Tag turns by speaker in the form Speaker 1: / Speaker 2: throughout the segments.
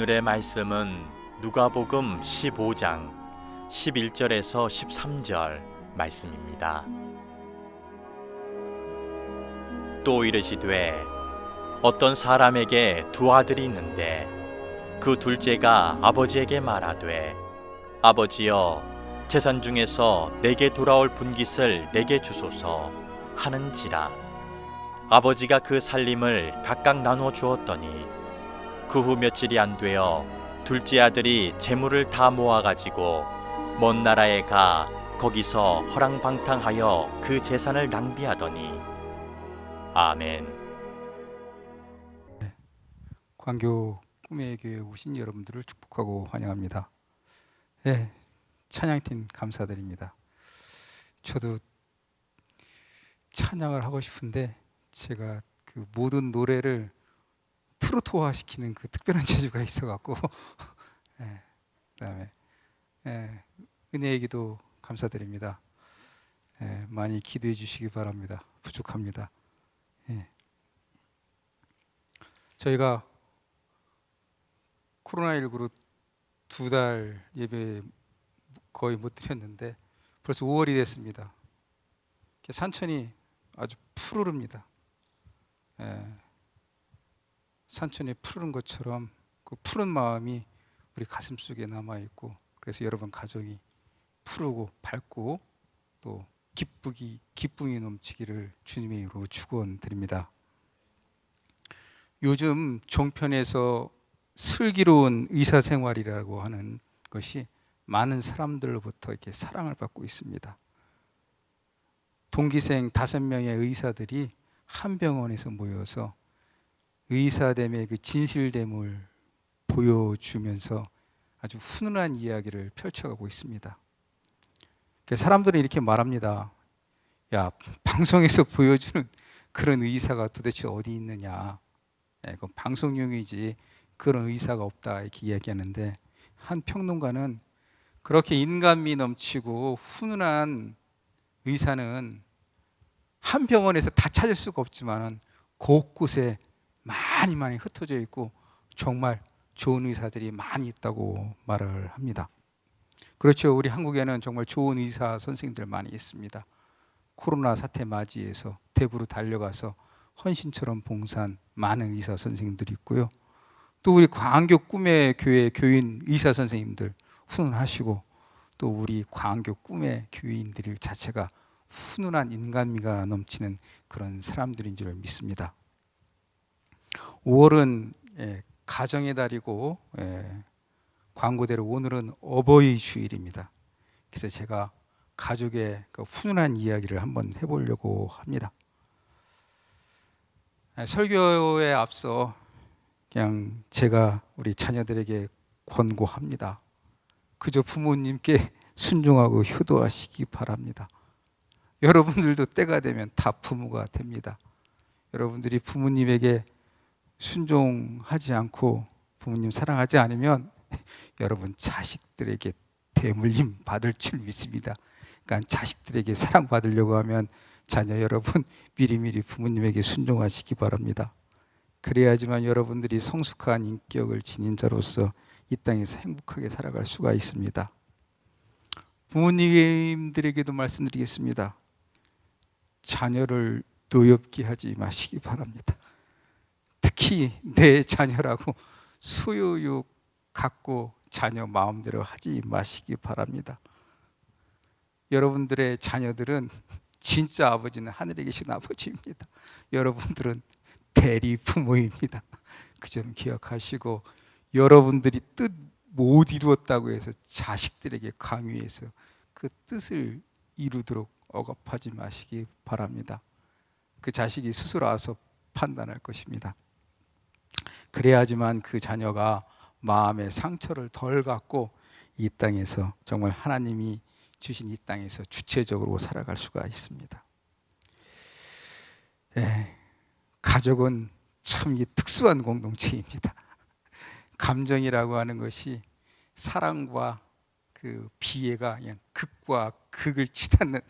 Speaker 1: 오늘의 말씀은 누가복음 15장 11절에서 13절 말씀입니다. 또 이르시되 어떤 사람에게 두 아들이 있는데 그 둘째가 아버지에게 말하되 아버지여 재산 중에서 내게 돌아올 분깃을 내게 주소서 하는지라. 아버지가 그 살림을 각각 나누어 주었더니 그 후 며칠이 안 되어 둘째 아들이 재물을 다 모아가지고 먼 나라에 가 거기서 허랑방탕하여 그 재산을 낭비하더니. 아멘.
Speaker 2: 광교 꿈의 교회에 오신 여러분들을 축복하고 환영합니다. 네, 찬양팀 감사드립니다. 저도 찬양을 하고 싶은데 제가 그 모든 노래를 트로트화시키는 그 특별한 재주가 있어갖고 그다음에 은혜의 기도 감사드립니다. 많이 기도해 주시기 바랍니다. 부족합니다. 저희가 코로나19로 2달 예배 거의 못 드렸는데 벌써 5월이 됐습니다. 산천이 아주 푸르릅니다. 산천이 푸른 것처럼 그 푸른 마음이 우리 가슴 속에 남아 있고, 그래서 여러분 가정이 푸르고 밝고 또 기쁨이 넘치기를 주님의 이름으로 축원드립니다. 요즘 종편에서 슬기로운 의사생활이라고 하는 것이 많은 사람들로부터 이렇게 사랑을 받고 있습니다. 동기생 5명의 의사들이 한 병원에서 모여서 의사됨의 그 진실됨을 보여주면서 아주 훈훈한 이야기를 펼쳐가고 있습니다. 사람들은 이렇게 말합니다. 야, 방송에서 보여주는 그런 의사가 도대체 어디 있느냐. 그건 방송용이지 그런 의사가 없다, 이렇게 이야기하는데, 한 평론가는 그렇게 인간미 넘치고 훈훈한 의사는 한 병원에서 다 찾을 수가 없지만 곳곳에 많이 흩어져 있고 정말 좋은 의사들이 많이 있다고 말을 합니다. 그렇죠. 우리 한국에는 정말 좋은 의사 선생님들 많이 있습니다. 코로나 사태 맞이해서 대구로 달려가서 헌신처럼 봉사한 많은 의사 선생님들이 있고요. 또 우리 광교 꿈의 교회 교인 의사 선생님들 훈훈하시고, 또 우리 광교 꿈의 교인들 자체가 훈훈한 인간미가 넘치는 그런 사람들인 줄 믿습니다. 5월은 가정의 달이고 광고대로 오늘은 어버이 주일입니다. 그래서 제가 가족의 그 훈훈한 이야기를 한번 해보려고 합니다. 설교에 앞서 그냥 제가 우리 자녀들에게 권고합니다. 그저 부모님께 순종하고 효도하시기 바랍니다. 여러분들도 때가 되면 다 부모가 됩니다. 여러분들이 부모님에게 순종하지 않고 부모님 사랑하지 않으면 여러분 자식들에게 대물림 받을 줄 믿습니다. 그러니까 자식들에게 사랑받으려고 하면 자녀 여러분 미리미리 부모님에게 순종하시기 바랍니다. 그래야지만 여러분들이 성숙한 인격을 지닌 자로서 이 땅에서 행복하게 살아갈 수가 있습니다. 부모님들에게도 말씀드리겠습니다. 자녀를 노엽게 하지 마시기 바랍니다. 특히 내 자녀라고 소유욕 갖고 자녀 마음대로 하지 마시기 바랍니다. 여러분들의 자녀들은 진짜 아버지는 하늘에 계신 아버지입니다. 여러분들은 대리 부모입니다. 그 점 기억하시고, 여러분들이 뜻 못 이루었다고 해서 자식들에게 강요해서 그 뜻을 이루도록 억압하지 마시기 바랍니다. 그 자식이 스스로 와서 판단할 것입니다. 그래야지만 그 자녀가 마음의 상처를 덜 갖고 이 땅에서 정말 하나님이 주신 이 땅에서 주체적으로 살아갈 수가 있습니다. 가족은 참 특수한 공동체입니다. 감정이라고 하는 것이 사랑과 그 비애가 그냥 극과 극을 치닫는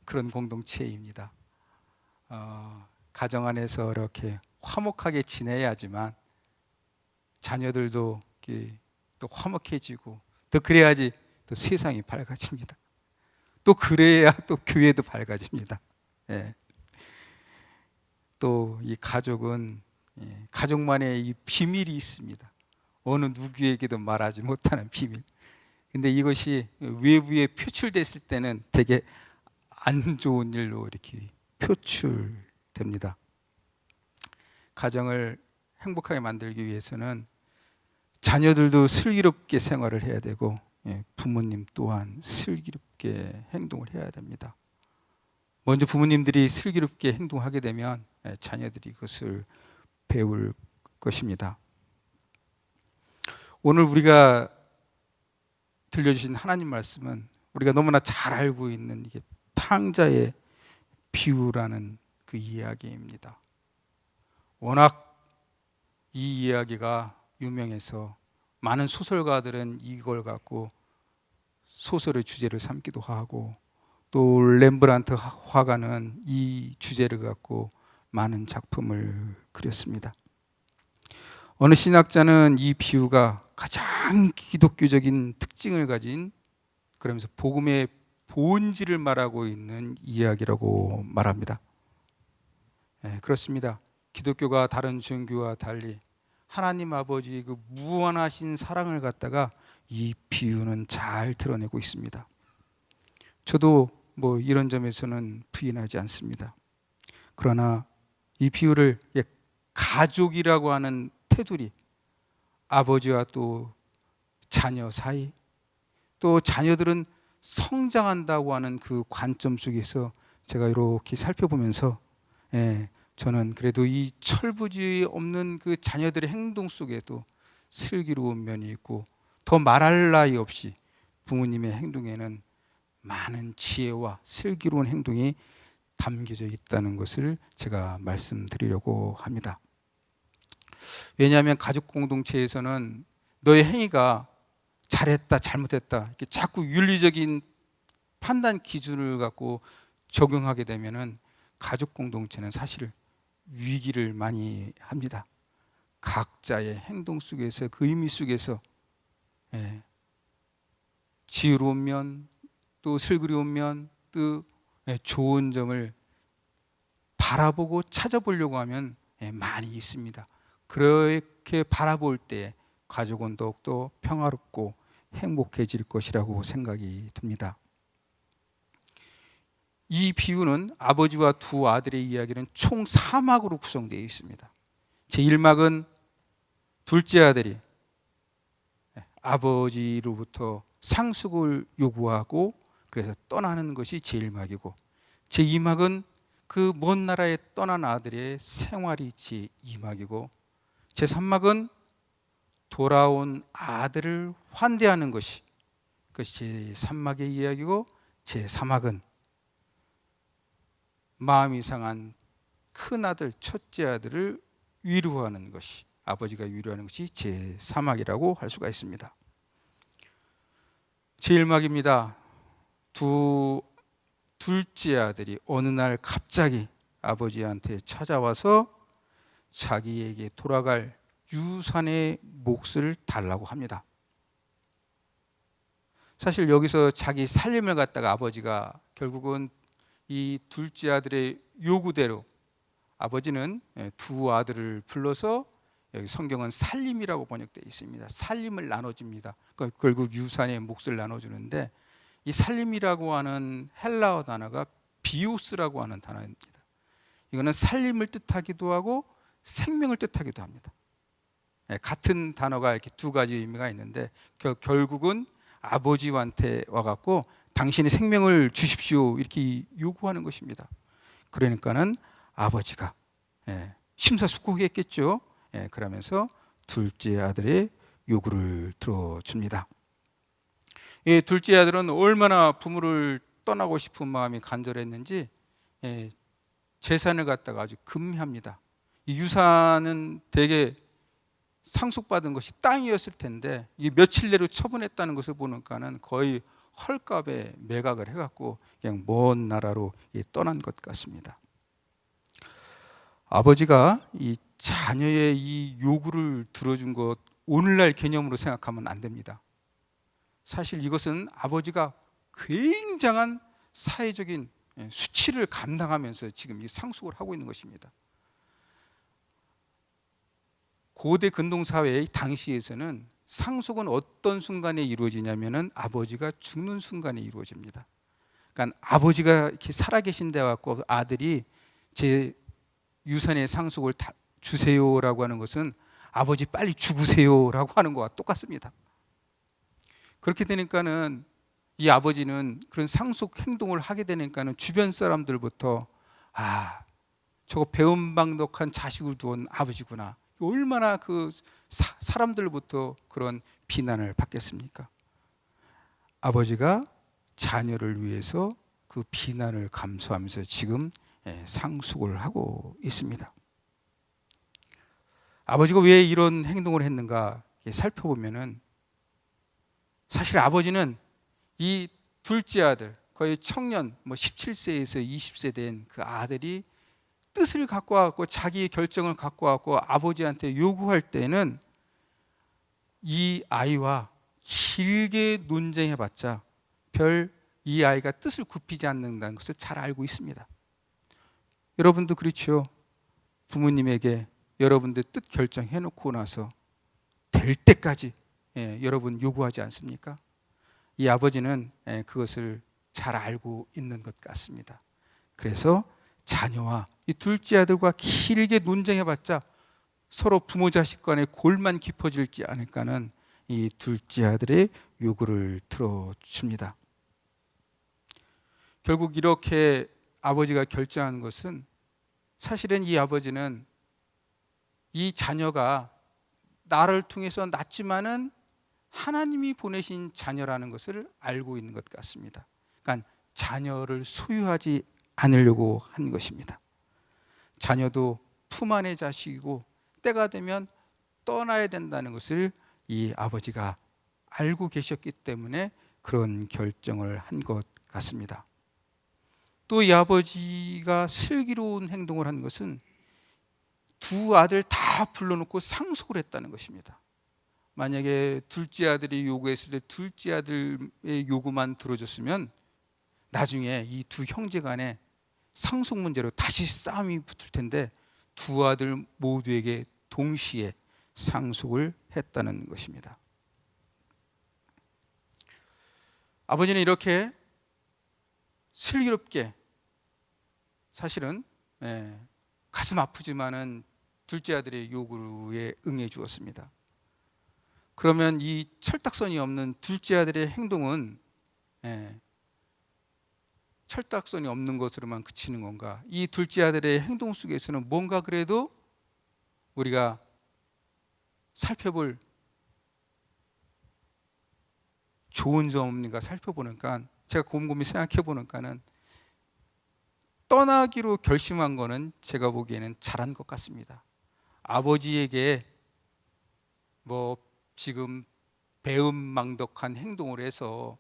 Speaker 2: 그런 공동체입니다. 가정 안에서 이렇게 화목하게 지내야지만 자녀들도 이렇게 또 화목해지고, 또 그래야지 또 세상이 밝아집니다. 또 그래야 또 교회도 밝아집니다. 예. 또 이 가족은 가족만의 이 비밀이 있습니다. 어느 누구에게도 말하지 못하는 비밀. 근데 이것이 외부에 표출됐을 때는 되게 안 좋은 일로 이렇게 표출됩니다. 가정을 행복하게 만들기 위해서는 자녀들도 슬기롭게 생활을 해야 되고, 부모님 또한 슬기롭게 행동을 해야 됩니다. 먼저 부모님들이 슬기롭게 행동하게 되면 자녀들이 그것을 배울 것입니다. 오늘 우리가 들려주신 하나님 말씀은 우리가 너무나 잘 알고 있는 이게 탕자의 비유라는 그 이야기입니다. 워낙 이 이야기가 유명해서 많은 소설가들은 이걸 갖고 소설의 주제를 삼기도 하고, 또 렘브란트 화가는 이 주제를 갖고 많은 작품을 그렸습니다. 어느 신학자는 이 비유가 가장 기독교적인 특징을 가진, 그러면서 복음의 본질을 말하고 있는 이야기라고 말합니다. 그렇습니다. 기독교가 다른 종교와 달리 하나님 아버지의 그 무한하신 사랑을 갖다가 이 비유는 잘 드러내고 있습니다. 저도 뭐 이런 점에서는 부인하지 않습니다. 그러나 이 비유를 가족이라고 하는 테두리, 아버지와 또 자녀 사이, 또 자녀들은 성장한다고 하는 그 관점 속에서 제가 이렇게 살펴보면서 저는 그래도 이 철부지 없는 그 자녀들의 행동 속에도 슬기로운 면이 있고, 더 말할 나위 없이 부모님의 행동에는 많은 지혜와 슬기로운 행동이 담겨져 있다는 것을 제가 말씀드리려고 합니다. 왜냐하면 가족 공동체에서는 너의 행위가 잘했다 잘못했다 이렇게 자꾸 윤리적인 판단 기준을 갖고 적용하게 되면은 가족 공동체는 사실 위기를 많이 합니다. 각자의 행동 속에서, 그 의미 속에서 지혜로운 면, 또 슬기로운 면, 또 좋은 점을 바라보고 찾아보려고 하면 많이 있습니다. 그렇게 바라볼 때 가족은 더욱더 평화롭고 행복해질 것이라고 생각이 듭니다. 이 비유는 아버지와 두 아들의 이야기는 총 4막으로 구성되어 있습니다. 제1막은 둘째 아들이 아버지로부터 상속을 요구하고 그래서 떠나는 것이 제1막이고, 제2막은 그 먼 나라에 떠난 아들의 생활이 제2막이고, 제3막은 돌아온 아들을 환대하는 것이, 그것이 제3막의 이야기고, 제4막은 마음이 상한 큰아들, 첫째 아들을 위로하는 것이, 아버지가 위로하는 것이 제3막이라고 할 수가 있습니다. 제1막입니다. 둘째 아들이 어느 날 갑자기 아버지한테 찾아와서 자기에게 돌아갈 유산의 몫을 달라고 합니다. 사실 여기서 자기 살림을 갖다가 아버지가 결국은 이 둘째 아들의 요구대로, 아버지는 두 아들을 불러서, 여기 성경은 살림이라고 번역되어 있습니다. 살림을 나눠줍니다. 그러니까 결국 유산의 몫을 나눠주는데, 이 살림이라고 하는 헬라어 단어가 비오스라고 하는 단어입니다. 이거는 살림을 뜻하기도 하고 생명을 뜻하기도 합니다. 같은 단어가 이렇게 두 가지 의미가 있는데, 결국은 아버지한테 와갖고 당신의 생명을 주십시오 이렇게 요구하는 것입니다. 그러니까는 아버지가 심사숙고했겠죠. 그러면서 둘째 아들의 요구를 들어줍니다. 둘째 아들은 얼마나 부모를 떠나고 싶은 마음이 간절했는지 재산을 갖다가 아주 금미합니다. 이 유산은 대개 상속받은 것이 땅이었을 텐데, 이 며칠 내로 처분했다는 것을 보니까는 거의 헐값에 매각을 해갖고 그냥 먼 나라로 떠난 것 같습니다. 아버지가 이 자녀의 이 요구를 들어준 것 오늘날 개념으로 생각하면 안 됩니다. 사실 이것은 아버지가 굉장한 사회적인 수치를 감당하면서 지금 이 상속을 하고 있는 것입니다. 고대 근동사회의 당시에서는 상속은 어떤 순간에 이루어지냐면은 아버지가 죽는 순간에 이루어집니다. 그러니까 아버지가 이렇게 살아계신 데 갖고 아들이 제 유산의 상속을 다 주세요라고 하는 것은 아버지 빨리 죽으세요라고 하는 것과 똑같습니다. 그렇게 되니까는 이 아버지는 그런 상속 행동을 하게 되니까는 주변 사람들부터 저거 배은망덕한 자식을 두은 아버지구나. 얼마나 그 사람들부터 그런 비난을 받겠습니까? 아버지가 자녀를 위해서 그 비난을 감수하면서 지금 상속을 하고 있습니다. 아버지가 왜 이런 행동을 했는가 살펴보면은 사실 아버지는 이 둘째 아들, 거의 청년, 17세에서 20세 된 그 아들이 뜻을 갖고 왔고 자기의 결정을 갖고 왔고 아버지한테 요구할 때는 이 아이와 길게 논쟁해봤자 별 이 아이가 뜻을 굽히지 않는다는 것을 잘 알고 있습니다. 여러분도 그렇죠. 부모님에게 여러분들 뜻 결정해놓고 나서 될 때까지 여러분 요구하지 않습니까? 이 아버지는 그것을 잘 알고 있는 것 같습니다. 그래서 자녀와 이 둘째 아들과 길게 논쟁해봤자 서로 부모 자식 간에 골만 깊어질지 않을까는 이 둘째 아들의 요구를 들어줍니다. 결국 이렇게 아버지가 결정한 것은 사실은 이 아버지는 이 자녀가 나를 통해서 낳지만은 하나님이 보내신 자녀라는 것을 알고 있는 것 같습니다. 그러니까 자녀를 소유하지 않으려고 한 것입니다. 자녀도 품 안의 자식이고 때가 되면 떠나야 된다는 것을 이 아버지가 알고 계셨기 때문에 그런 결정을 한 것 같습니다. 또 이 아버지가 슬기로운 행동을 한 것은 두 아들 다 불러놓고 상속을 했다는 것입니다. 만약에 둘째 아들이 요구했을 때 둘째 아들의 요구만 들어줬으면 나중에 이 두 형제 간에 상속 문제로 다시 싸움이 붙을 텐데 두 아들 모두에게 동시에 상속을 했다는 것입니다. 아버지는 이렇게 슬기롭게 사실은 가슴 아프지만은 둘째 아들의 요구에 응해 주었습니다. 그러면 이 철딱선이 없는 둘째 아들의 행동은 철딱선이 없는 것으로만 그치는 건가? 이 둘째 아들의 행동 속에서는 뭔가 그래도 우리가 살펴볼 좋은 점 없는가 살펴보니까 제가 곰곰이 생각해 보니까는 떠나기로 결심한 거는 제가 보기에는 잘한 것 같습니다. 아버지에게 지금 배은망덕한 행동을 해서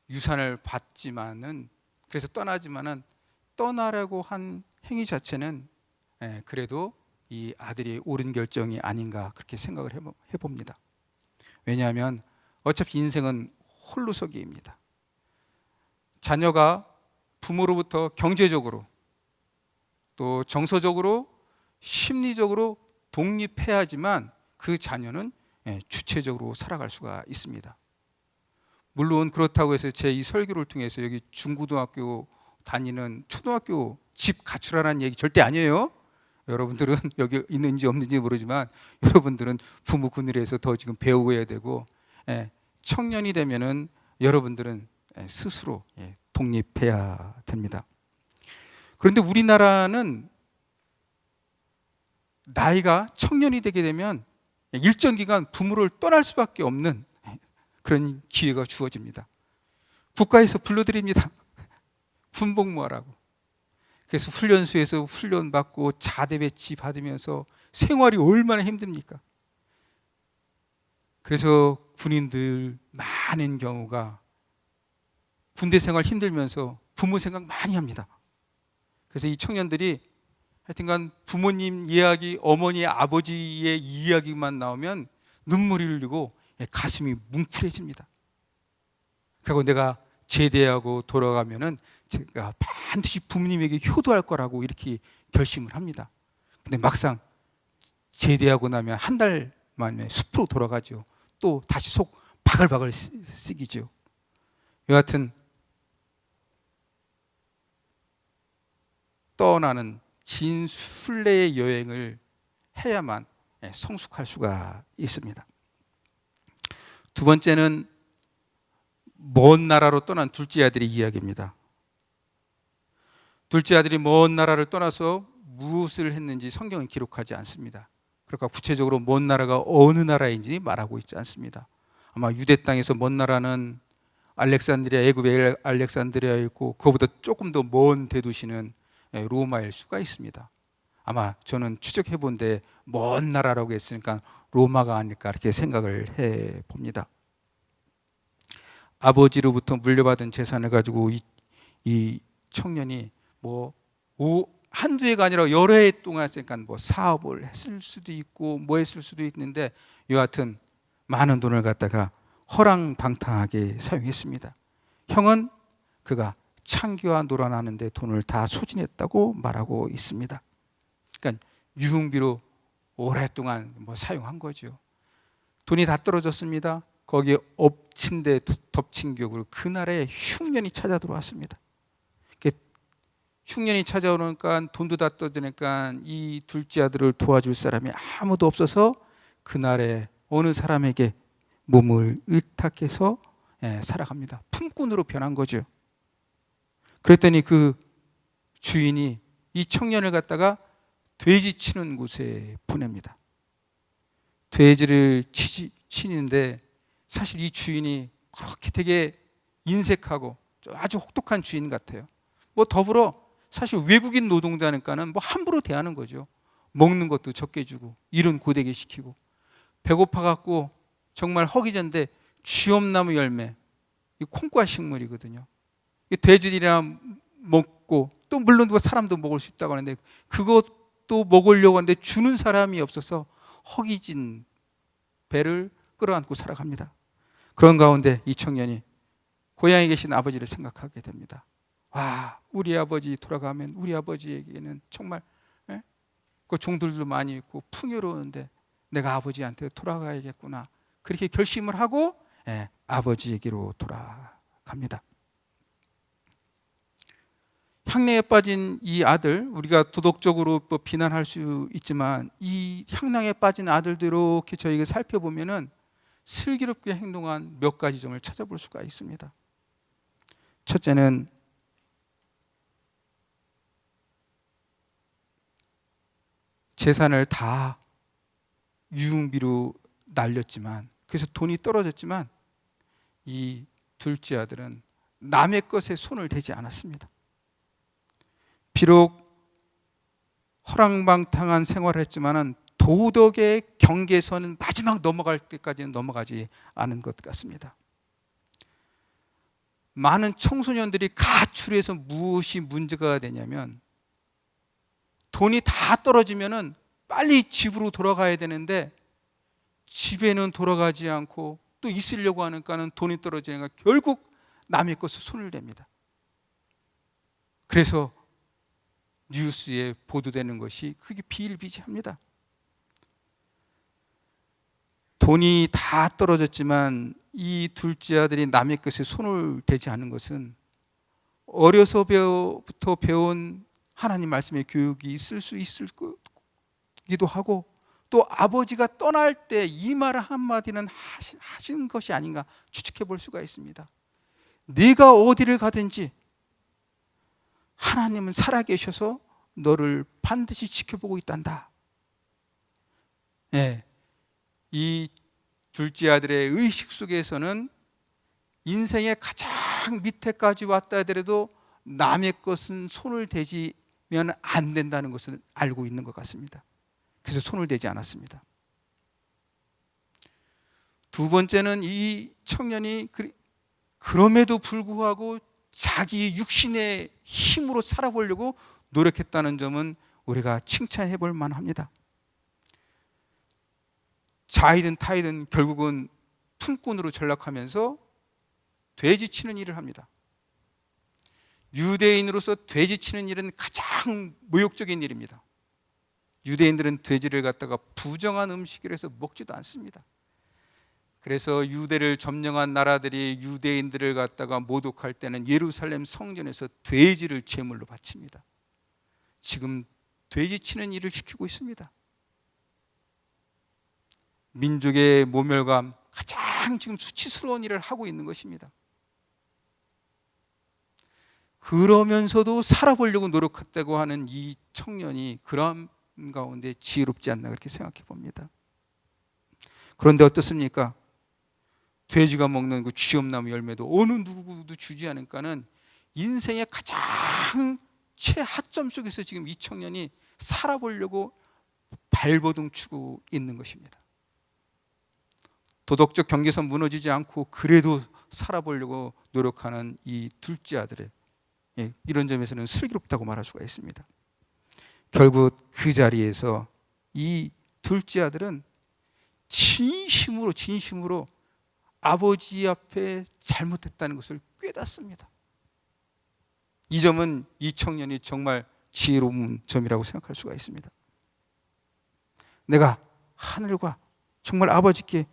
Speaker 2: 유산을 받지만은 그래서 떠나지만은 떠나라고 한 행위 자체는 그래도 이 아들이 옳은 결정이 아닌가 그렇게 생각을 해봅니다. 왜냐하면 어차피 인생은 홀로서기입니다. 자녀가 부모로부터 경제적으로 또 정서적으로 심리적으로 독립해야지만 그 자녀는 주체적으로 살아갈 수가 있습니다. 물론 그렇다고 해서 제 이 설교를 통해서 여기 중고등학교 다니는 초등학교 집 가출하라는 얘기 절대 아니에요. 여러분들은 여기 있는지 없는지 모르지만 여러분들은 부모 그늘에서 더 지금 배우고 해야 되고 청년이 되면은 여러분들은 스스로 독립해야 됩니다. 그런데 우리나라는 나이가 청년이 되게 되면 일정 기간 부모를 떠날 수밖에 없는 그런 기회가 주어집니다. 국가에서 불러드립니다. 군복무하라고. 그래서 훈련소에서 훈련받고 자대 배치 받으면서 생활이 얼마나 힘듭니까? 그래서 군인들 많은 경우가 군대 생활 힘들면서 부모 생각 많이 합니다. 그래서 이 청년들이 하여튼간 부모님 이야기, 어머니, 아버지의 이야기만 나오면 눈물이 흘리고 가슴이 뭉클해집니다. 그리고 내가 제대하고 돌아가면은 제가 반드시 부모님에게 효도할 거라고 이렇게 결심을 합니다. 근데 막상 제대하고 나면 한 달 만에 숲으로 돌아가죠. 또 다시 속 바글바글 쓰기죠. 여하튼 떠나는 긴 순례의 여행을 해야만 성숙할 수가 있습니다. 두 번째는 먼 나라로 떠난 둘째 아들의 이야기입니다. 둘째 아들이 먼 나라를 떠나서 무엇을 했는지 성경은 기록하지 않습니다. 그러니까 구체적으로 먼 나라가 어느 나라인지 말하고 있지 않습니다. 아마 유대 땅에서 먼 나라는 알렉산드리아, 애굽의 알렉산드리아였고 그거보다 조금 더 먼 대도시는 로마일 수가 있습니다. 아마 저는 추적해 본데 먼 나라라고 했으니까 로마가 아닐까 이렇게 생각을 해 봅니다. 아버지로부터 물려받은 재산을 가지고 이 청년이 한두 해가 아니라 여러 해 동안 했으니까 사업을 했을 수도 있고 했을 수도 있는데 여하튼 많은 돈을 갖다가 허랑방탕하게 사용했습니다. 형은 그가 창기와 놀아나는데 돈을 다 소진했다고 말하고 있습니다. 그러니까 유흥비로 오랫동안 사용한 거죠. 돈이 다 떨어졌습니다. 거기에 엎친 데 덮친 격으로 그날에 흉년이 찾아 들어왔습니다. 흉년이 찾아오니까 돈도 다 떨어지니까 이 둘째 아들을 도와줄 사람이 아무도 없어서 그날에 어느 사람에게 몸을 의탁해서 살아갑니다. 품꾼으로 변한 거죠. 그랬더니 그 주인이 이 청년을 갖다가 돼지 치는 곳에 보냅니다. 돼지를 치는데 사실 이 주인이 그렇게 되게 인색하고 아주 혹독한 주인 같아요. 더불어 사실 외국인 노동자니까는 함부로 대하는 거죠. 먹는 것도 적게 주고 일은 고되게 시키고 배고파 갖고 정말 허기전데 쥐엄나무 열매, 이 콩과 식물이거든요. 돼지들이나 먹고 또 물론 사람도 먹을 수 있다고 하는데 그것도 먹으려고 하는데 주는 사람이 없어서 허기진 배를 끌어안고 살아갑니다. 그런 가운데 이 청년이 고향에 계신 아버지를 생각하게 됩니다. 와, 우리 아버지 돌아가면 우리 아버지에게는 정말 그 종들도 많이 있고 풍요로운데 내가 아버지한테 돌아가야겠구나. 그렇게 결심을 하고 아버지에게로 돌아갑니다. 향락에 빠진 이 아들, 우리가 도덕적으로 비난할 수 있지만 이 향락에 빠진 아들도 이렇게 저희가 살펴보면은 슬기롭게 행동한 몇 가지 점을 찾아볼 수가 있습니다. 첫째는 재산을 다 유흥비로 날렸지만 그래서 돈이 떨어졌지만 이 둘째 아들은 남의 것에 손을 대지 않았습니다. 비록 허랑방탕한 생활을 했지만은 도덕의 경계선은 마지막 넘어갈 때까지는 넘어가지 않은 것 같습니다. 많은 청소년들이 가출해서 무엇이 문제가 되냐면 돈이 다 떨어지면은 빨리 집으로 돌아가야 되는데 집에는 돌아가지 않고 또 있으려고 하니까는 돈이 떨어지니까 결국 남의 것에 손을 댑니다. 그래서 뉴스에 보도되는 것이 그게 비일비재합니다. 돈이 다 떨어졌지만 이 둘째 아들이 남의 것에 손을 대지 않은 것은 어려서부터 배운 하나님 말씀의 교육이 있을 수 있을 거기도 하고 또 아버지가 떠날 때 이 말 한마디는 하신 것이 아닌가 추측해 볼 수가 있습니다. 네가 어디를 가든지 하나님은 살아계셔서 너를 반드시 지켜보고 있단다. 이 둘째 아들의 의식 속에서는 인생의 가장 밑에까지 왔다 하더라도 남의 것은 손을 대지면 안 된다는 것을 알고 있는 것 같습니다. 그래서 손을 대지 않았습니다. 두 번째는 이 청년이 그럼에도 불구하고 자기 육신의 힘으로 살아보려고 노력했다는 점은 우리가 칭찬해 볼 만합니다. 자이든 타이든 결국은 품꾼으로 전락하면서 돼지 치는 일을 합니다. 유대인으로서 돼지 치는 일은 가장 모욕적인 일입니다. 유대인들은 돼지를 갖다가 부정한 음식이라 해서 먹지도 않습니다. 그래서 유대를 점령한 나라들이 유대인들을 갖다가 모독할 때는 예루살렘 성전에서 돼지를 제물로 바칩니다. 지금 돼지 치는 일을 시키고 있습니다. 민족의 모멸감, 가장 지금 수치스러운 일을 하고 있는 것입니다. 그러면서도 살아보려고 노력했다고 하는 이 청년이 그런 가운데 지혜롭지 않나 그렇게 생각해 봅니다. 그런데 어떻습니까? 돼지가 먹는 그 쥐엄나무 열매도 어느 누구도 주지 않으니까는 인생의 가장 최하점 속에서 지금 이 청년이 살아보려고 발버둥 치고 있는 것입니다. 도덕적 경계선 무너지지 않고 그래도 살아보려고 노력하는 이 둘째 아들의 이런 점에서는 슬기롭다고 말할 수가 있습니다. 결국 그 자리에서 이 둘째 아들은 진심으로 아버지 앞에 잘못했다는 것을 깨닫습니다. 이 점은 이 청년이 정말 지혜로운 점이라고 생각할 수가 있습니다. 내가 하늘과 정말 아버지께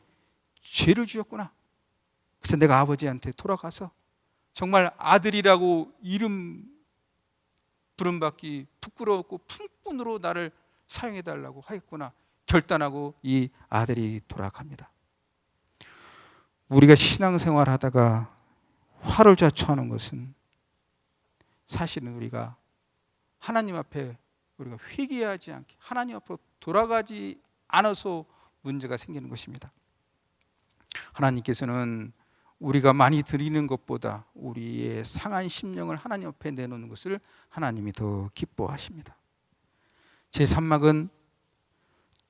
Speaker 2: 죄를 지었구나. 그래서 내가 아버지한테 돌아가서 정말 아들이라고 이름 부름받기 부끄러웠고 품꾼으로 나를 사용해달라고 하겠구나 결단하고 이 아들이 돌아갑니다. 우리가 신앙생활 하다가 화를 자초하는 것은 사실은 우리가 하나님 앞에 우리가 회개하지 않게 하나님 앞으로 돌아가지 않아서 문제가 생기는 것입니다. 하나님께서는 우리가 많이 드리는 것보다 우리의 상한 심령을 하나님 앞에 내놓는 것을 하나님이 더 기뻐하십니다. 제3막은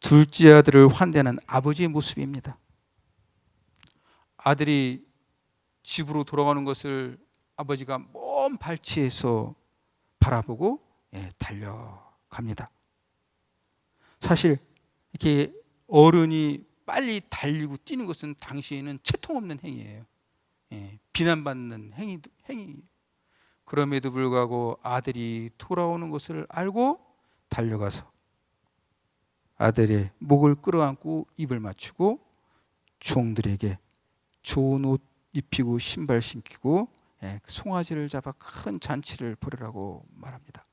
Speaker 2: 둘째 아들을 환대하는 아버지의 모습입니다. 아들이 집으로 돌아가는 것을 아버지가 먼 발치에서 바라보고 달려갑니다. 사실 이렇게 어른이 빨리 달리고 뛰는 것은 당시에는 채통 없는 행위예요. 비난받는 행위. 그럼에도 불구하고 아들이 돌아오는 것을 알고 달려가서 아들의 목을 끌어안고 입을 맞추고 종들에게 좋은 옷 입히고 신발 신기고 송아지를 잡아 큰 잔치를 벌이라고 말합니다.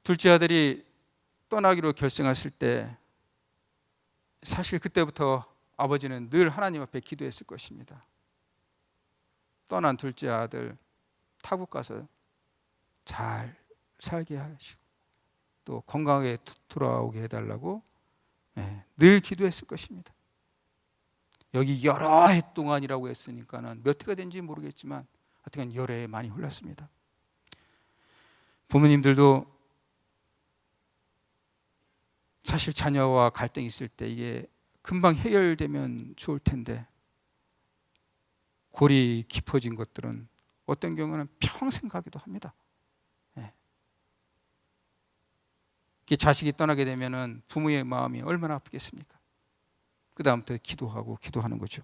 Speaker 2: 둘째 아들이 떠나기로 결정했을 때 사실 그때부터 아버지는 늘 하나님 앞에 기도했을 것입니다. 떠난 둘째 아들 타국 가서 잘 살게 하시고 또 건강하게 돌아오게 해달라고 늘 기도했을 것입니다. 여기 여러 해 동안이라고 했으니까는 몇 해가 된지 모르겠지만 하여튼 여러 해 많이 흘렀습니다. 부모님들도 사실 자녀와 갈등이 있을 때 이게 금방 해결되면 좋을 텐데 골이 깊어진 것들은 어떤 경우는 평생 가기도 합니다. 자식이 떠나게 되면은 부모의 마음이 얼마나 아프겠습니까? 그 다음부터 기도하는 거죠.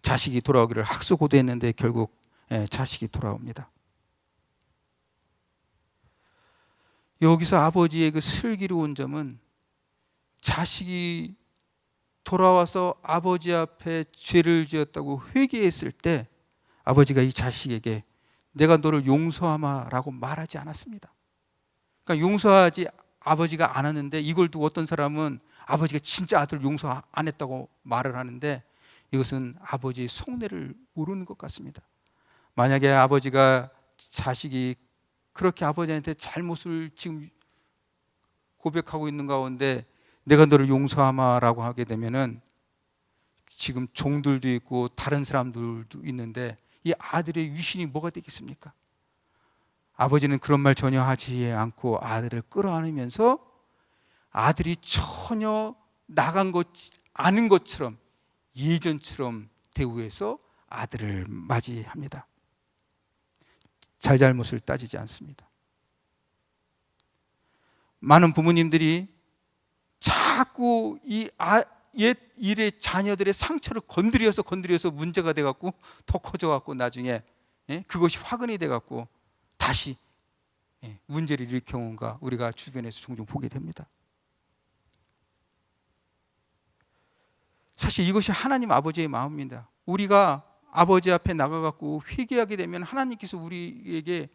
Speaker 2: 자식이 돌아오기를 학수고대했는데 결국 자식이 돌아옵니다. 여기서 아버지의 그 슬기로운 점은 자식이 돌아와서 아버지 앞에 죄를 지었다고 회개했을 때 아버지가 이 자식에게 내가 너를 용서하마라고 말하지 않았습니다. 그러니까 용서하지 아버지가 안 하는데 이걸 두고 어떤 사람은 아버지가 진짜 아들을 용서 안 했다고 말을 하는데 이것은 아버지의 속내를 모르는 것 같습니다. 만약에 아버지가 자식이 그렇게 아버지한테 잘못을 지금 고백하고 있는 가운데 내가 너를 용서하마라고 하게 되면은 지금 종들도 있고 다른 사람들도 있는데 이 아들의 위신이 뭐가 되겠습니까? 아버지는 그런 말 전혀 하지 않고 아들을 끌어안으면서 아들이 전혀 나간 것 아는 것처럼 예전처럼 대우해서 아들을 맞이합니다. 잘잘못을 따지지 않습니다. 많은 부모님들이 자꾸 옛 일의 자녀들의 상처를 건드려서 문제가 돼갖고 더 커져갖고 나중에 그것이 화근이 돼갖고 다시 문제를 일으킨 경우가 우리가 주변에서 종종 보게 됩니다. 사실 이것이 하나님 아버지의 마음입니다. 우리가 아버지 앞에 나가갖고 회개하게 되면 하나님께서 우리에게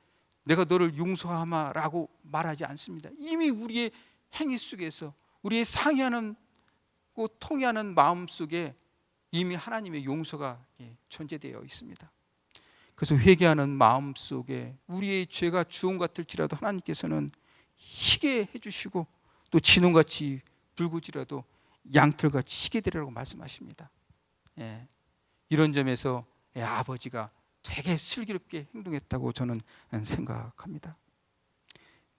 Speaker 2: 내가 너를 용서하마라고 말하지 않습니다. 이미 우리의 행위 속에서 우리의 상의하는 통해하는 마음 속에 이미 하나님의 용서가 존재되어 있습니다. 그래서 회개하는 마음 속에 우리의 죄가 주홍 같을지라도 하나님께서는 희게 해주시고 또 진홍같이 붉을지라도 양털같이 희게 되리라고 말씀하십니다. 이런 점에서 아버지가 되게 슬기롭게 행동했다고 저는 생각합니다.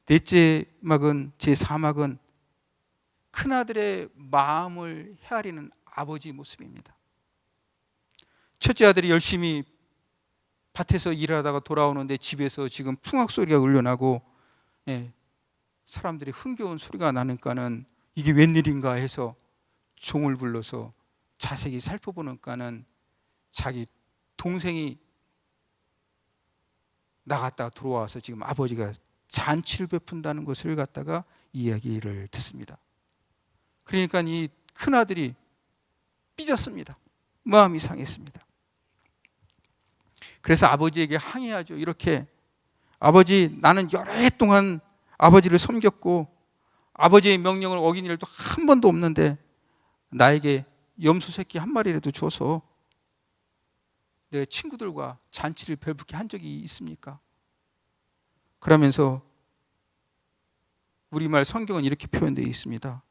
Speaker 2: 넷째 막은 제4막은 큰아들의 마음을 헤아리는 아버지 모습입니다. 첫째 아들이 열심히 밭에서 일하다가 돌아오는데 집에서 지금 풍악 소리가 울려나고 사람들이 흥겨운 소리가 나니까는 이게 웬일인가 해서 종을 불러서 자세히 살펴보니까는 자기 동생이 나갔다가 들어와서 지금 아버지가 잔치를 베푼다는 것을 갖다가 이야기를 듣습니다. 그러니까 이 큰아들이 삐졌습니다. 마음이 상했습니다. 그래서 아버지에게 항의하죠. 이렇게 아버지, 나는 여러 해 동안 아버지를 섬겼고 아버지의 명령을 어긴 일도 한 번도 없는데 나에게 염소 새끼 한 마리라도 줘서 내 친구들과 잔치를 별붓게 한 적이 있습니까? 그러면서 우리말 성경은 이렇게 표현되어 있습니다.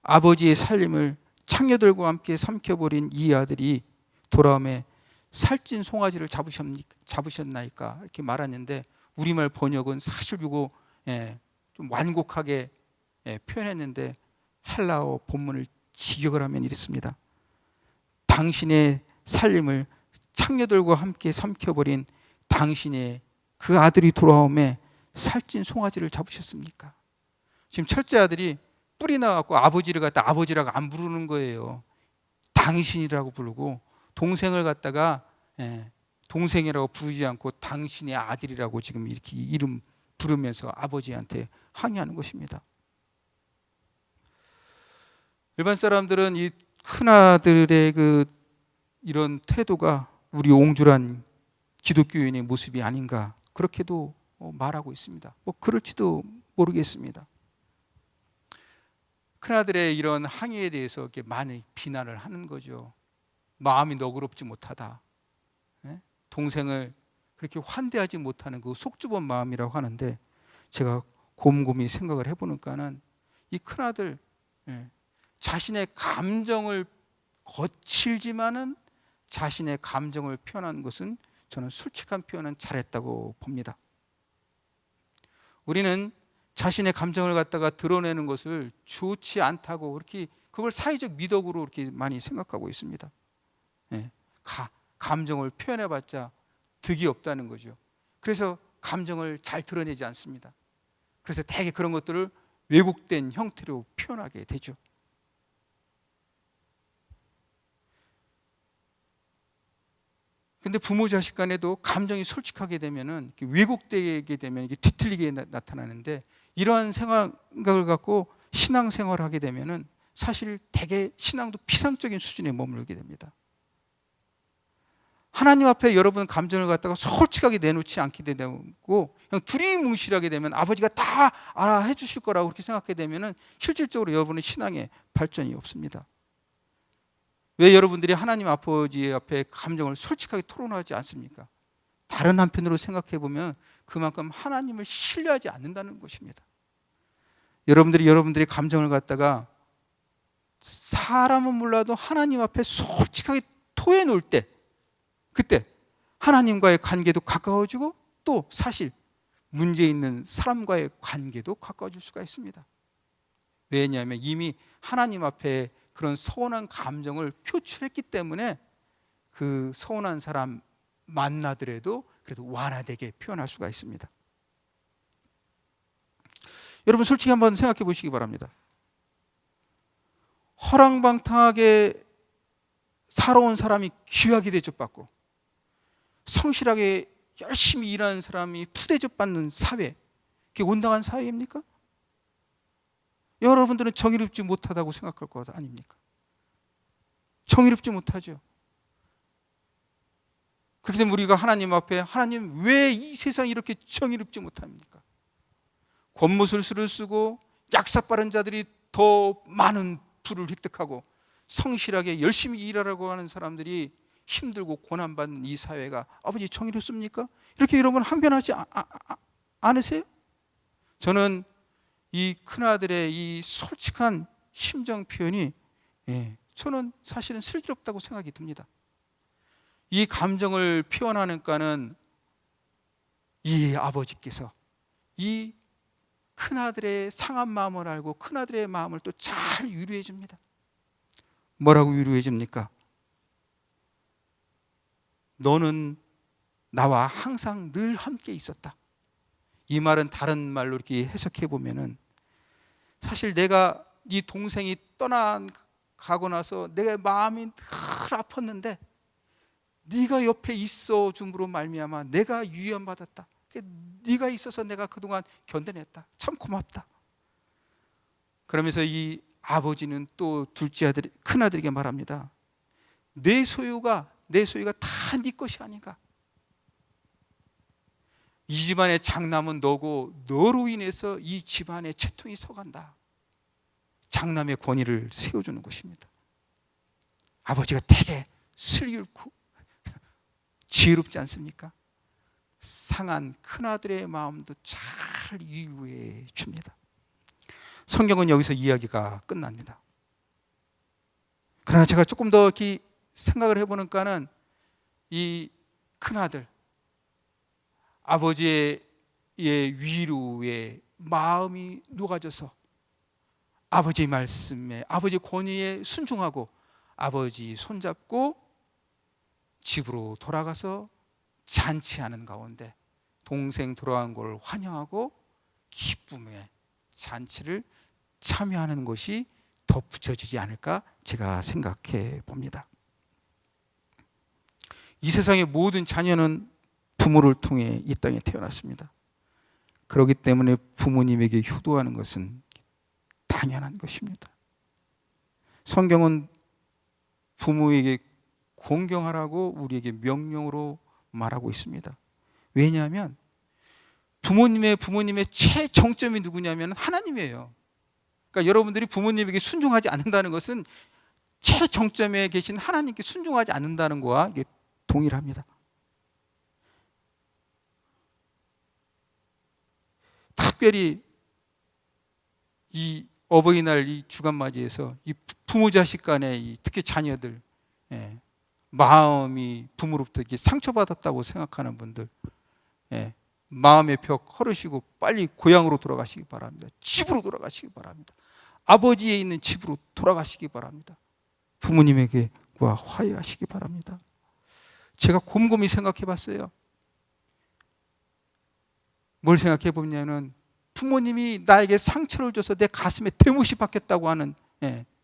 Speaker 2: 아버지의 살림을 창녀들과 함께 삼켜버린 이 아들이 돌아오매 살찐 송아지를 잡으셨나이까 이렇게 말하는데 우리말 번역은 사실 이거 좀 완곡하게 표현했는데 헬라어 본문을 직역을 하면 이렇습니다. 당신의 살림을 창녀들과 함께 삼켜버린 당신의 그 아들이 돌아오매 살찐 송아지를 잡으셨습니까? 지금 첫째 아들이 뿔이 나갖고 아버지를 갖다 아버지라고 안 부르는 거예요. 당신이라고 부르고 동생을 갖다가 동생이라고 부르지 않고 당신의 아들이라고 지금 이렇게 이름 부르면서 아버지한테 항의하는 것입니다. 일반 사람들은 이 큰아들의 이런 태도가 우리 옹졸한 기독교인의 모습이 아닌가 그렇게도 말하고 있습니다. 그럴지도 모르겠습니다. 큰아들의 이런 항의에 대해서 이렇게 많이 비난을 하는 거죠. 마음이 너그럽지 못하다. 동생을 그렇게 환대하지 못하는 그 속좁은 마음이라고 하는데 제가 곰곰이 생각을 해보니까는 이 큰아들 자신의 감정을 거칠지만은 자신의 감정을 표현한 것은 저는 솔직한 표현은 잘했다고 봅니다. 우리는 자신의 감정을 갖다가 드러내는 것을 좋지 않다고 그렇게 그걸 사회적 미덕으로 이렇게 많이 생각하고 있습니다. 감정을 표현해봤자 득이 없다는 거죠. 그래서 감정을 잘 드러내지 않습니다. 그래서 대개 그런 것들을 왜곡된 형태로 표현하게 되죠. 근데 부모 자식 간에도 감정이 솔직하게 되면은 왜곡되게 되면 이게 뒤틀리게 나타나는데 이러한 생각을 갖고 신앙생활을 하게 되면은 사실 대개 신앙도 피상적인 수준에 머물게 됩니다. 하나님 앞에 여러분 감정을 갖다가 솔직하게 내놓지 않게 되고 그냥 두리뭉실하게 되면 아버지가 다 알아해 주실 거라고 그렇게 생각하게 되면은 실질적으로 여러분의 신앙에 발전이 없습니다. 왜 여러분들이 하나님 아버지 앞에 감정을 솔직하게 토론하지 않습니까? 다른 한편으로 생각해 보면 그만큼 하나님을 신뢰하지 않는다는 것입니다. 여러분들의 감정을 갖다가 사람은 몰라도 하나님 앞에 솔직하게 토해 놓을 때 그때 하나님과의 관계도 가까워지고 또 사실 문제 있는 사람과의 관계도 가까워질 수가 있습니다. 왜냐하면 이미 하나님 앞에 그런 서운한 감정을 표출했기 때문에 그 서운한 사람 만나더라도 그래도 완화되게 표현할 수가 있습니다. 여러분 솔직히 한번 생각해 보시기 바랍니다. 허랑방탕하게 살아온 사람이 귀하게 대접받고 성실하게 열심히 일하는 사람이 푸대접받는 사회, 그게 온당한 사회입니까? 여러분들은 정의롭지 못하다고 생각할 것 아닙니까? 정의롭지 못하죠. 그렇기 때문에 우리가 하나님 앞에, 하나님 왜 이 세상이 이렇게 정의롭지 못합니까? 권무술수를 쓰고 약삭빠른 자들이 더 많은 부를 획득하고 성실하게 열심히 일하라고 하는 사람들이 힘들고 고난받는 이 사회가 아버지 정의롭습니까? 이렇게 여러분 항변하지 않으세요? 저는 이 큰아들의 이 솔직한 심정 표현이 저는 사실은 슬기롭다고 생각이 듭니다. 이 감정을 표현하니까는 이 아버지께서 이 큰아들의 상한 마음을 알고 큰아들의 마음을 또 잘 위로해 줍니다. 뭐라고 위로해 줍니까? 너는 나와 항상 늘 함께 있었다. 이 말은 다른 말로 이렇게 해석해 보면은 사실 내가 네 동생이 떠나가고 나서 내 마음이 늘 아팠는데 네가 옆에 있어 줌으로 말미암아 내가 위안받았다. 네가 있어서 내가 그동안 견뎌냈다. 참 고맙다. 그러면서 이 아버지는 또 둘째 아들, 큰 아들에게 말합니다. 내 소유가 다 네 것이 아닌가. 이 집안의 장남은 너고 너로 인해서 이 집안의 채통이 서간다. 장남의 권위를 세워주는 것입니다. 아버지가 되게 슬기롭고 지혜롭지 않습니까? 상한 큰아들의 마음도 잘 위로해 줍니다. 성경은 여기서 이야기가 끝납니다. 그러나 제가 조금 더 이렇게 생각을 해보니까는 이 큰아들, 아버지의 위로에 마음이 녹아져서 아버지의 말씀에, 아버지의 권위에 순종하고 아버지 손잡고 집으로 돌아가서 잔치하는 가운데 동생 돌아간 걸 환영하고 기쁨의 잔치를 참여하는 것이 덧붙여지지 않을까 제가 생각해 봅니다. 이 세상의 모든 자녀는 부모를 통해 이 땅에 태어났습니다. 그렇기 때문에 부모님에게 효도하는 것은 당연한 것입니다. 성경은 부모에게 공경하라고 우리에게 명령으로 말하고 있습니다. 왜냐하면 부모님의 최정점이 누구냐면 하나님이에요. 그러니까 여러분들이 부모님에게 순종하지 않는다는 것은 최정점에 계신 하나님께 순종하지 않는다는 거와 이게 동일합니다. 특별히 이 어버이날 이 주간 맞이해서 이 부모 자식 간의 특히 자녀들 마음이 부모로부터 이렇게 상처받았다고 생각하는 분들 마음의 벽 헐으시고 빨리 고향으로 돌아가시기 바랍니다. 집으로 돌아가시기 바랍니다. 아버지에 있는 집으로 돌아가시기 바랍니다. 부모님에게와 화해하시기 바랍니다. 제가 곰곰이 생각해 봤어요. 뭘 생각해 보냐면 부모님이 나에게 상처를 줘서 내 가슴에 대못이 박혔다고 하는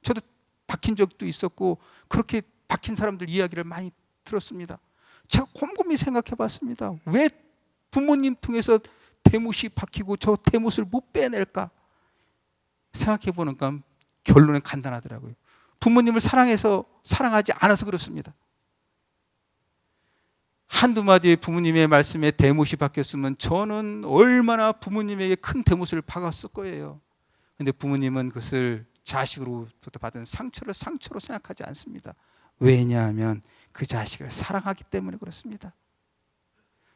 Speaker 2: 저도 박힌 적도 있었고 그렇게 박힌 사람들 이야기를 많이 들었습니다. 제가 곰곰이 생각해 봤습니다. 왜 부모님 통해서 대못이 박히고 저 대못을 못 빼낼까 생각해 보니까 결론은 간단하더라고요. 부모님을 사랑하지 않아서 그렇습니다. 한두 마디의 부모님의 말씀에 대못이 박혔으면 저는 얼마나 부모님에게 큰 대못을 박았을 거예요. 그런데 부모님은 그것을 자식으로부터 받은 상처로 생각하지 않습니다. 왜냐하면 그 자식을 사랑하기 때문에 그렇습니다.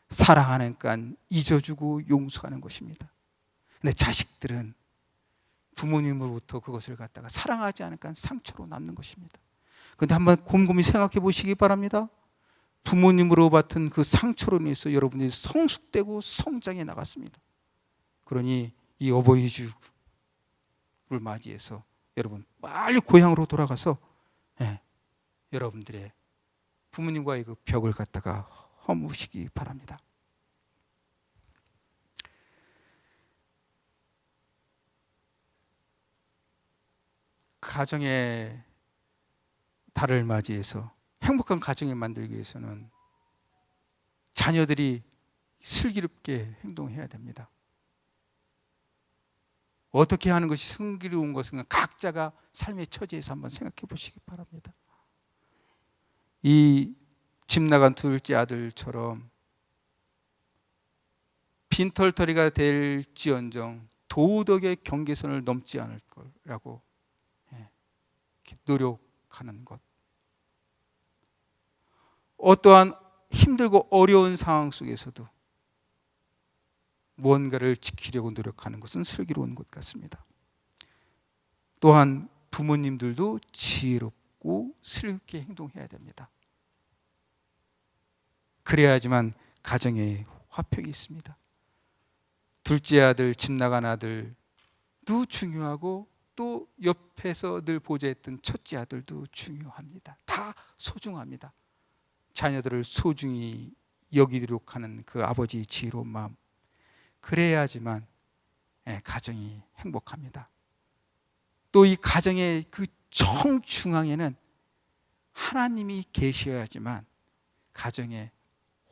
Speaker 2: 사랑하니까 잊어주고 용서하는 것입니다. 그런데 자식들은 부모님으로부터 그것을 갖다가 사랑하지 않으니까 상처로 남는 것입니다. 그런데 한번 곰곰이 생각해 보시기 바랍니다. 부모님으로 받은 그 상처로 인해서 여러분이 성숙되고 성장해 나갔습니다. 그러니 이 어버이 주를 맞이해서 여러분 빨리 고향으로 돌아가서 여러분들의 부모님과의 그 벽을 갖다가 허무시기 바랍니다. 가정의 달을 맞이해서 행복한 가정을 만들기 위해서는 자녀들이 슬기롭게 행동해야 됩니다. 어떻게 하는 것이 슬기로운 것은 각자가 삶의 처지에서 한번 생각해 보시기 바랍니다. 이 집 나간 둘째 아들처럼 빈털터리가 될지언정 도덕의 경계선을 넘지 않을 거라고 노력하는 것. 어떠한 힘들고 어려운 상황 속에서도 무언가를 지키려고 노력하는 것은 슬기로운 것 같습니다. 또한 부모님들도 지혜롭고 슬기롭게 행동해야 됩니다. 그래야지만 가정에 화평이 있습니다. 둘째 아들, 집 나간 아들도 중요하고 또 옆에서 늘 보좌했던 첫째 아들도 중요합니다. 다 소중합니다. 자녀들을 소중히 여기도록 하는 그 아버지의 지혜로운 마음, 그래야지만 가정이 행복합니다. 또 이 가정의 그 정중앙에는 하나님이 계셔야지만 가정의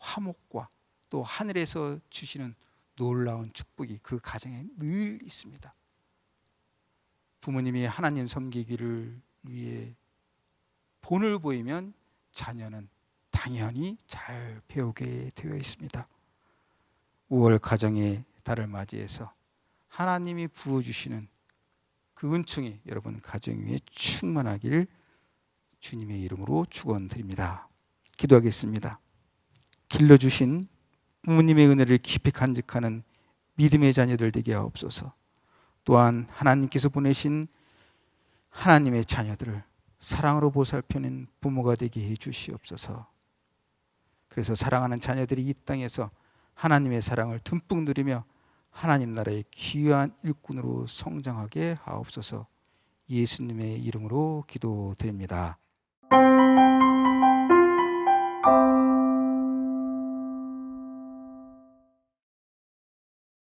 Speaker 2: 화목과 또 하늘에서 주시는 놀라운 축복이 그 가정에 늘 있습니다. 부모님이 하나님 섬기기를 위해 본을 보이면 자녀는 당연히 잘 배우게 되어 있습니다. 5월 가정의 달을 맞이해서 하나님이 부어주시는 그 은총이 여러분 가정 위에 충만하기를 주님의 이름으로 축원드립니다. 기도하겠습니다. 길러주신 부모님의 은혜를 깊이 간직하는 믿음의 자녀들 되게 하옵소서. 또한 하나님께서 보내신 하나님의 자녀들을 사랑으로 보살펴는 부모가 되게 해 주시옵소서. 그래서 사랑하는 자녀들이 이 땅에서 하나님의 사랑을 듬뿍 누리며 하나님 나라의 귀한 일꾼으로 성장하게 하옵소서. 예수님의 이름으로 기도드립니다.